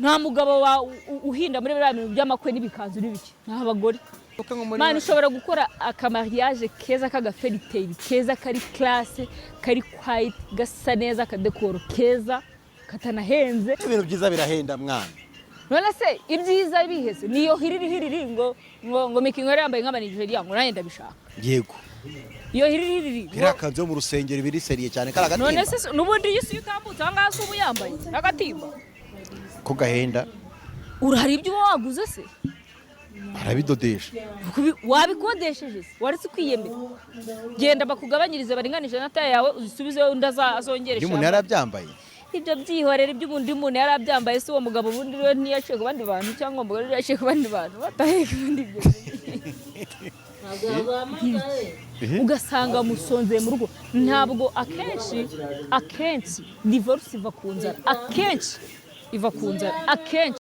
nta mugabo wa uhinda muri biriya bintu by'amakwe n'ibikanzu n'ibiki nta bagore Mani ushobora gukora akamariage keza k'agaferiteri keza kari classe kari quiet gasa neza kadekoro keza katanahenze ibintu byiza birahenda mwana none se ibyiza bihese niyo hiriri ngo mikinkore yambaye nk'aba Nigeria ngo nanye ndabishaka yego iyo hiriri birakanze mu rusengero biri seriye cyane karagatimba none se nubundi yisi utambutse angase ubu yambaye agatimba ko gahenda urahari ibyo waguze se arabidodesha wabikodesheje waretse kwiyemera genda bakugabanyirize baringanije nata yawe uzisubize undi azongeresha umuntu yarabyambaye ibyo byihorera iby'ubundi umuntu yarabyambaye se uwo mugabo ubundi we ntiyaciye ku bandi bantu cyangwa umugore yaciye ku bandi bantu bataheka ubundi ibyo ugasanga musonzeye mu rugo ntabwo akenshi divorce iva ku nzara akenshi iva ku nzara akenshi